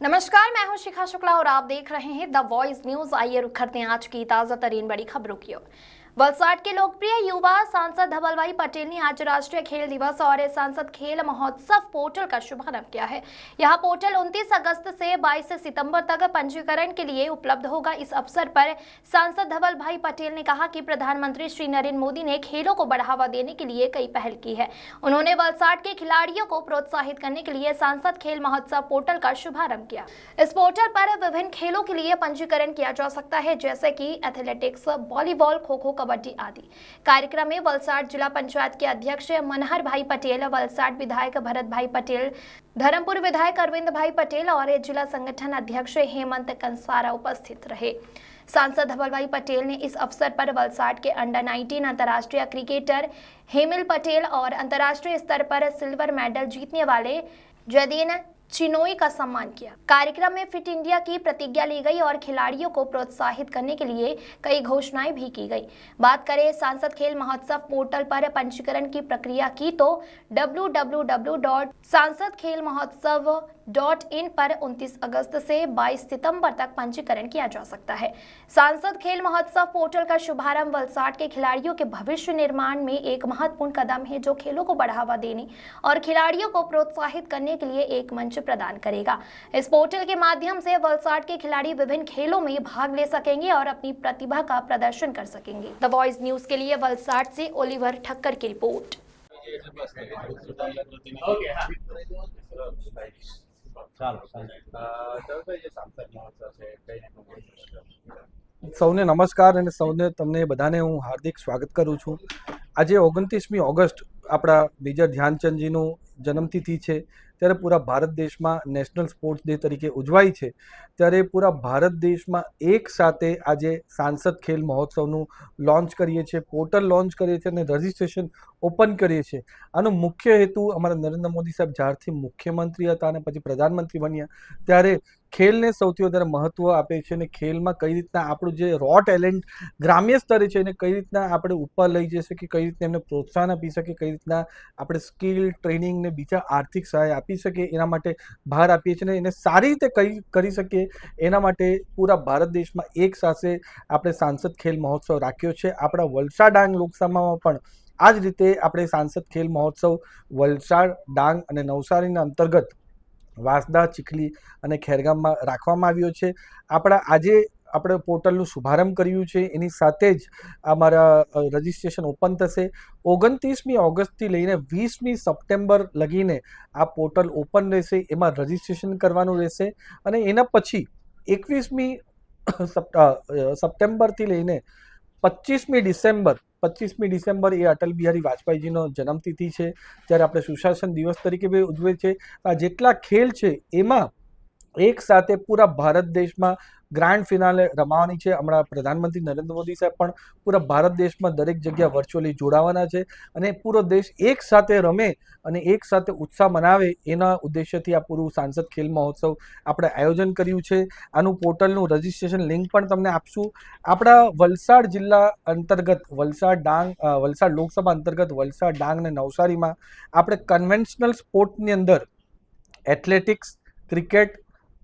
नमस्कार, मैं हूं शिखा शुक्ला और आप देख रहे हैं द वॉइस न्यूज। आइए रुक करते हैं आज की ताजा तरीन बड़ी खबरों की ओर। वलसाड के लोकप्रिय युवा सांसद धवलभाई पटेल ने आज राष्ट्रीय खेल दिवस और सांसद खेल महोत्सव पोर्टल का शुभारंभ किया है। यह पोर्टल 29 अगस्त से 22 सितंबर तक पंजीकरण के लिए उपलब्ध होगा। इस अवसर पर सांसद धवलभाई पटेल ने कहा कि प्रधानमंत्री श्री नरेंद्र मोदी ने खेलों को बढ़ावा देने के लिए कई पहल की है। उन्होंने वलसाड के खिलाड़ियों को प्रोत्साहित करने के लिए सांसद खेल महोत्सव पोर्टल का शुभारंभ किया। इस पोर्टल पर विभिन्न खेलों के लिए पंजीकरण किया जा सकता है, जैसे कि एथलेटिक्स, वॉलीबॉल, खो खो, कबड्डी आदि। कार्यक्रम में वलसाड जिला पंचायत के अध्यक्ष मनहर भाई पटेल, वलसाड विधायक भरत भाई पटेल, धर्मपुर विधायक अरविंद भाई पटेल और जिला संगठन अध्यक्ष हेमंत कंसारा उपस्थित रहे। सांसद धवलभाई पटेल ने इस अवसर पर वलसाड के अंडर 19 अंतर्राष्ट्रीय क्रिकेटर हेमिल पटेल और अंतर्राष्ट्रीय स्तर पर सिल्वर मेडल जीतने वाले जयदीन चिनोई का सम्मान किया। कार्यक्रम में फिट इंडिया की प्रतिज्ञा ली गई और खिलाड़ियों को प्रोत्साहित करने के लिए कई घोषणाएं भी की गई। बात करें सांसद खेल महोत्सव पोर्टल पर पंजीकरण की प्रक्रिया की तो www.सांसदखेलमहोत्सव.in पर 29 अगस्त से 22 सितंबर तक पंजीकरण किया जा सकता है। सांसद खेल महोत्सव पोर्टल का शुभारंभ वलसाड के खिलाड़ियों के भविष्य निर्माण में एक महत्वपूर्ण कदम है, जो खेलों को बढ़ावा देने और खिलाड़ियों को प्रोत्साहित करने के लिए एक मंच प्रदान करेगा। इस पोर्टल के माध्यम से वलसाड के खिलाड़ी विभिन्न खेलों में भाग ले सकेंगे और अपनी प्रतिभा का प्रदर्शन कर सकेंगे। द वॉइस न्यूज के लिए वलसाड से ओलिवर ठक्कर की रिपोर्ट। સૌને નમસ્કાર અને સૌને તમને બધાને હું હાર્દિક સ્વાગત કરું છું। આજે 29મી ઓગસ્ટ આપણા મેજર ધ્યાનચંદજીનું જન્મતિથિ છે, ત્યારે પૂરા ભારત દેશમાં નેશનલ સ્પોર્ટ્સ ડે તરીકે ઉજવાય છે। ત્યારે પૂરા ભારત દેશમાં એક સાથે આજે સાંસદ ખેલ મહોત્સવનું લોન્ચ કરીએ છીએ, પોર્ટલ લોન્ચ કરીએ છીએ અને રજિસ્ટ્રેશન ઓપન કરીએ છીએ। આનો મુખ્ય હેતુ અમારા નરેન્દ્ર મોદી સાહેબ જ્યારથી મુખ્યમંત્રી હતા અને પછી પ્રધાનમંત્રી બન્યા ત્યારે ખેલને સૌથી વધારે મહત્વ આપે છે અને ખેલમાં કઈ રીતના આપણું જે રો ટેલેન્ટ ગ્રામ્ય સ્તરે છે એને કઈ રીતના આપણે ઉપર લઈ જઈ શકીએ, કઈ રીતના એમને પ્રોત્સાહન આપી શકીએ, કઈ રીતના આપણે સ્કિલ ટ્રેનિંગ ને બીજા આર્થિક સહાય આપી શકીએ, એના માટે ભાર આપીએ છીએ અને એને સારી રીતે કરી શકીએ એના માટે પૂરા ભારત દેશમાં એક સાથે આપણે સાંસદ ખેલ મહોત્સવ રાખ્યો છે। આપણા વલસાડ ડાંગ લોકસભામાં પણ આ જ રીતે આપણે સાંસદ ખેલ મહોત્સવ વલસાડ, ડાંગ અને નવસારીના અંતર્ગત વાંસદા, ચીખલી અને ખેરગામમાં રાખવામાં આવ્યો છે। આપણા આજે આપણે પોર્ટલનું શુભારંભ કર્યું છે, એની સાથે જ અમારા રજિસ્ટ્રેશન ઓપન થશે। 29મી ઓગસ્ટથી લઈને 20મી સપ્ટેમ્બર લગીને આ પોર્ટલ ઓપન રહેશે, એમાં રજિસ્ટ્રેશન કરવાનું રહેશે અને એના પછી 21મી સપ્ટેમ્બરથી લઈને 25મી ડિસેમ્બર એ અટલ બિહારી વાજપેયીજીનો જન્મતિથિ છે, ત્યારે આપણે સુશાસન દિવસ તરીકે બી ઉજવે છે। આ જેટલા ખેલ છે એમાં એક સાથે પૂરા ભારત દેશમાં ગ્રાન્ડ ફિનાલે રમાવાની છે। હમણાં પ્રધાનમંત્રી નરેન્દ્ર મોદી સાહેબ પણ પૂરા ભારત દેશમાં દરેક જગ્યા વર્ચ્યુઅલી જોડાવાના છે અને પૂરો દેશ એક સાથે રમે અને એક સાથે ઉત્સાહ મનાવે એના ઉદ્દેશ્યથી આ પૂરું સાંસદ ખેલ મહોત્સવ આપણે આયોજન કર્યું છે। આનું પોર્ટલનું રજિસ્ટ્રેશન લિંક પણ તમને આપશું। આપણા વલસાડ જિલ્લા અંતર્ગત વલસાડ લોકસભા અંતર્ગત વલસાડ, ડાંગ અને નવસારીમાં આપણે કન્વેન્શનલ સ્પોર્ટની અંદર એથ્લેટિક્સ, ક્રિકેટ,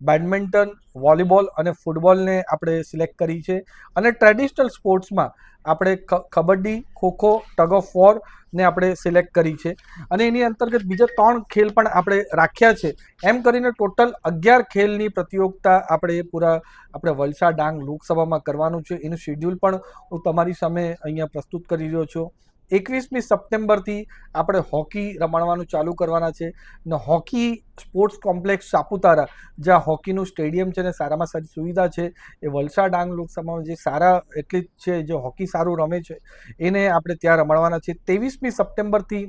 બેડમિન્ટન, વોલીબોલ અને ફૂટબોલને આપણે સિલેક્ટ કરી છે અને ટ્રેડિશનલ સ્પોર્ટ્સમાં આપણે kabaddi, kho kho, tug of war ને આપણે સિલેક્ટ કરી છે અને એની અંતર્ગત બીજા 3 ખેલ પણ આપણે રાખ્યા છે। એમ કરીને ટોટલ 11 ખેલની પ્રતિયોગિતા આપણે વલસાડ ડાંગ લોકસભામાં કરવાનું છે। એનું શેડ્યુલ પણ હું તમારી સામે અહીંયા પ્રસ્તુત કરી રહ્યો છું। 21મી સપ્ટેમ્બરથી આપણે હોકી રમાડવાનું ચાલુ કરવાના છે ને હોકી સ્પોર્ટ્સ કોમ્પ્લેક્સ સાપુતારા, જ્યાં હોકીનું સ્ટેડિયમ છે ને સારામાં સારી સુવિધા છે, એ વલસાડ ડાંગ લોકસભામાં જે સારા એથ્લીટ છે, જે હોકી સારું રમે છે, એને આપણે ત્યાં રમાડવાના છે। 23મી સપ્ટેમ્બરથી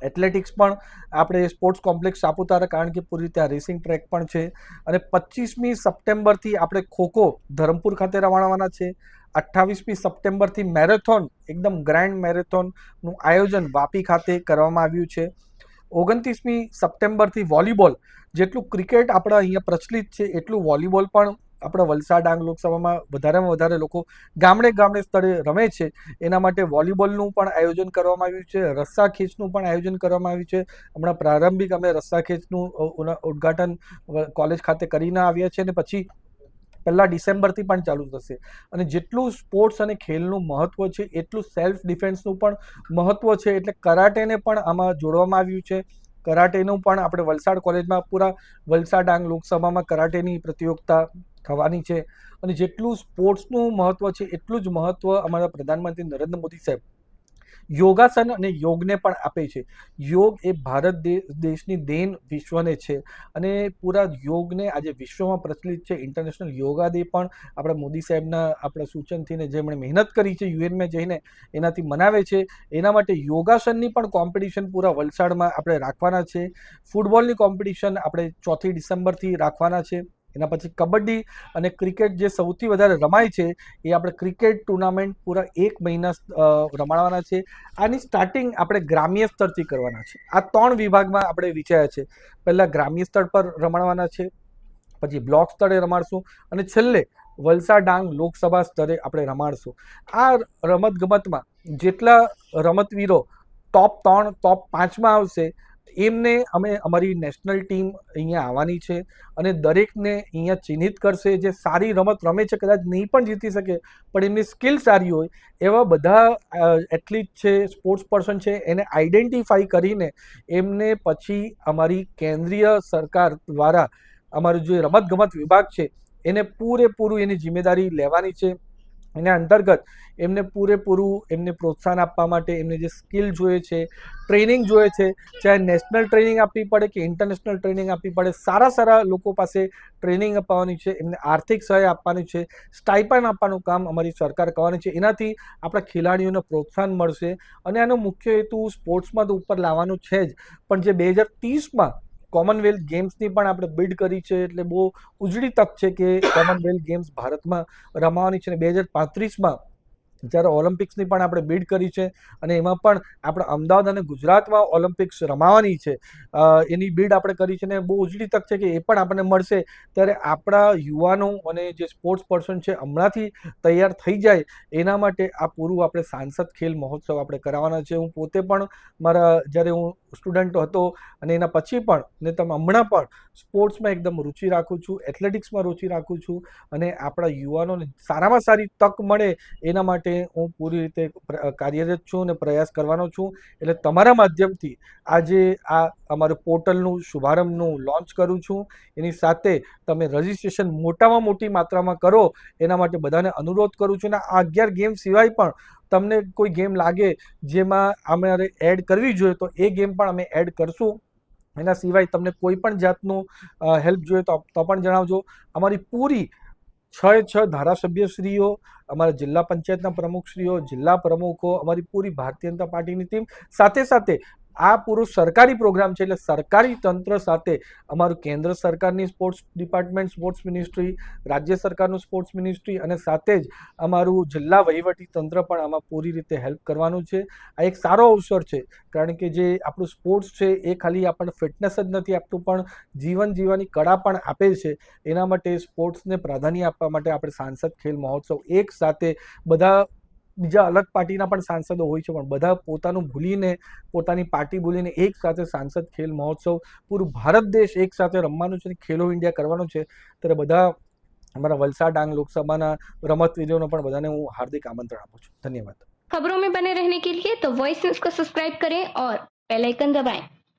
એથ્લેટિક્સ પણ આપણે સ્પોર્ટ્સ કોમ્પ્લેક્સ સાપુતારા, કારણ કે પૂરી ત્યાં રેસિંગ ટ્રેક પણ છે અને 25મી સપ્ટેમ્બરથી આપણે ખોખો ધરમપુર ખાતે રમાડવાના છે। 28મી સપ્ટેમ્બરથી મેરેથોન, એકદમ ગ્રાન્ડ મેરેથોનનું આયોજન વાપી ખાતે કરવામાં આવ્યું છે। 29મી સપ્ટેમ્બરથી વોલીબોલ, જેટલું ક્રિકેટ આપણા અહીંયા પ્રચલિત છે એટલું વોલીબોલ પણ આપણા વલસાડ ડાંગ લોકસભામાં વધારેમાં વધારે લોકો ગામડે ગામડે સ્તરે રમે છે. એના માટે વોલીબોલનું પણ આયોજન કરવામાં આવ્યું છે, રસ્સા ખેંચનું પણ આયોજન કરવામાં આવ્યું છે. હમણાં પ્રારંભિક અમે રસ્સા ખેંચનું ઉદ્ઘાટન કોલેજ ખાતે કરીને આવ્યા છે, અને પછી 1 ડિસેમ્બરથી પણ ચાલુ થશે. અને જેટલું સ્પોર્ટ્સ અને ખેલનું મહત્વ છે એટલું સેલ્ફ ડિફેન્સનું પણ મહત્વ છે. એટલે કરાટેને પણ આમાં જોડવામાં આવ્યું છે. કરાટેનું પણ આપણે વલસાડ કોલેજમાં પૂરા વલસાડ ડાંગ લોકસભામાં કરાટેની પ્રતિયોગિતા થવાની છે. અને જેટલું સ્પોર્ટ્સનું મહત્વ છે એટલું જ મહત્વ અમારા પ્રધાનમંત્રી નરેન્દ્ર મોદી સાહેબ યોગાસન અને યોગને પણ આપે છે. યોગ એ ભારત દેશની દેન વિશ્વને છે, અને પૂરા યોગને આજે વિશ્વમાં પ્રચલિત છે. ઇન્ટરનેશનલ યોગા ડે પણ આપણા મોદી સાહેબના આપણા સૂચનથી ને જેમણે મહેનત કરી છે યુએનમાં જઈને એનાથી મનાવે છે. એના માટે યોગાસનની પણ કોમ્પિટિશન પૂરા વલસાડમાં આપણે રાખવાના છે. ફૂટબોલની કોમ્પિટિશન આપણે 4 ડિસેમ્બરથી રાખવાના છે. એના પછી કબડ્ડી અને ક્રિકેટ જે સૌથી વધારે રમાય છે એ આપણે ક્રિકેટ ટુર્નામેન્ટ પૂરા 1 મહિના રમાડવાના છે. આની સ્ટાર્ટિંગ આપણે ગ્રામ્ય સ્તરથી કરવાના છે. આ 3 વિભાગમાં આપણે વિચાર્યા છે. પહેલાં ગ્રામ્ય સ્તર પર રમાડવાના છે, પછી બ્લોક સ્તરે રમાડશું, અને છેલ્લે વલસાડ ડાંગ લોકસભા સ્તરે આપણે રમાડશું. આ રમતગમતમાં જેટલા રમતવીરો ટોપ 3 ટોપ 5માં આવશે એમને અમે અમારી નેશનલ ટીમ અહીંયા આવવાની છે, અને દરેકને અહીંયા ચિહ્નિત કરશે. જે સારી રમત રમે છે, કદાચ નહીં પણ જીતી શકે પણ એમની સ્કિલ સારી હોય એવા બધા એથ્લીટ છે, સ્પોર્ટ્સ પર્સન છે, એને આઈડેન્ટિફાઈ કરીને એમને પછી અમારી કેન્દ્રીય સરકાર દ્વારા અમારું જે રમતગમત વિભાગ છે એને પૂરેપૂરું એની જિમ્મેદારી લેવાની છે. એના અંતર્ગત એમને પૂરેપૂરું એમને પ્રોત્સાહન આપવા માટે એમને જે સ્કિલ જોઈએ છે, ટ્રેનિંગ જોઈએ છે, ચાહે નેશનલ ટ્રેનિંગ આપવી પડે કે ઇન્ટરનેશનલ ટ્રેનિંગ આપવી પડે, સારા લોકો પાસે ટ્રેનિંગ અપાવવાની છે, એમને આર્થિક સહાય આપવાની છે, સ્ટાઇપન્ડ આપવાનું કામ અમારી સરકાર કરવાની છે. એનાથી આપણા ખેલાડીઓને પ્રોત્સાહન મળશે. અને આનો મુખ્ય હેતુ સ્પોર્ટ્સમાં તો ઉપર લાવવાનું છે જ, પણ જે 2030માં કોમનવેલ્થ ગેમ્સની પણ આપણે બિડ કરી છે. એટલે બહુ ઉજળી તક છે કે કોમનવેલ્થ ગેમ્સ ભારતમાં રમાવાની છે. અને 2035માં જ્યારે ઓલિમ્પિક્સની પણ આપણે બિડ કરી છે, અને એમાં પણ આપણા અમદાવાદ અને ગુજરાતમાં ઓલિમ્પિક્સ રમાવાની છે એની બિડ આપણે કરી છે. ને બહુ ઉજળી તક છે કે એ પણ આપણને મળશે. ત્યારે આપણા યુવાનો અને જે સ્પોર્ટ્સ પર્સન છે હમણાંથી તૈયાર થઈ જાય એના માટે આ પૂરું આપણે સાંસદ ખેલ મહોત્સવ આપણે કરાવવાના છે. હું પોતે પણ મારા જ્યારે હું સ્ટુડન્ટ હતો અને એના પછી પણ ને તમે હમણાં પણ સ્પોર્ટ્સમાં એકદમ રુચિ રાખું છું, એથ્લેટિક્સમાં રુચિ રાખું છું, અને આપણા યુવાનોને સારામાં સારી તક મળે એના માટે હું પૂરી રીતે કાર્યરત છું અને પ્રયાસ કરવાનો છું. એટલે તમારા માધ્યમથી આજે આ અમારું પોર્ટલનું શુભારંભનું લોન્ચ કરું છું. એની સાથે તમે રજિસ્ટ્રેશન મોટામાં મોટી માત્રામાં કરો એના માટે બધાને અનુરોધ કરું છું. અને આ 11 ગેમ સિવાય પણ તમને કોઈ ગેમ લાગે જેમાં અમારે એડ કરવી જોઈએ તો એ ગેમ પણ અમે એડ કરશું. એના સિવાય તમને કોઈ પણ જાતનું હેલ્પ જોઈએ તો પણ જણાવજો. અમારી પૂરી 6 ધારાસભ્યશ્રીઓ, અમારા જિલ્લા પંચાયતના પ્રમુખશ્રીઓ, જિલ્લા પ્રમુખો, અમારી પૂરી ભારતીય જનતા પાર્ટીની ટીમ, સાથે આ પૂરો સરકારી પ્રોગ્રામ છે. એટલે સરકારી તંત્ર સાથે અમારું કેન્દ્ર સરકારની સ્પોર્ટ્સ ડિપાર્ટમેન્ટ, સ્પોર્ટ્સ મિનિસ્ટ્રી, રાજ્ય સરકારનું સ્પોર્ટ્સ મિનિસ્ટ્રી, અને સાથે જ અમારું જિલ્લા વહીવટી તંત્ર પણ આમાં પૂરી રીતે હેલ્પ કરવાનું છે. આ એક સારો અવસર છે, કારણ કે જે આપણું સ્પોર્ટ્સ છે એ ખાલી આપણને ફિટનેસ જ નથી આપતું પણ જીવન જીવવાની કળા પણ આપે છે. એના માટે સ્પોર્ટ્સને પ્રાધાન્ય આપવા માટે આપણે સાંસદ ખેલ મહોત્સવ એક સાથે બધા બીજા અલગ પાર્ટીના પણ સાંસદો હોય છે પણ બધા પોતાનું ભૂલીને, પોતાની પાર્ટી ભૂલીને એક સાથે સાંસદ ખેલ મહોત્સવ પૂરું ભારત દેશ એક સાથે રમવાનું છે, ખેલો ઇન્ડિયા કરવાનું છે. ત્યારે બધા हमारा वलसाड डांग लोकसभा रमतवीरों पण बधाने हूँ हार्दिक आमंत्रण आपू छूं। धन्यवाद। खबरों में बने रहने के लिए तो वॉइस न्यूज को सब्सक्राइब करें और बेल आइकन दबाएं।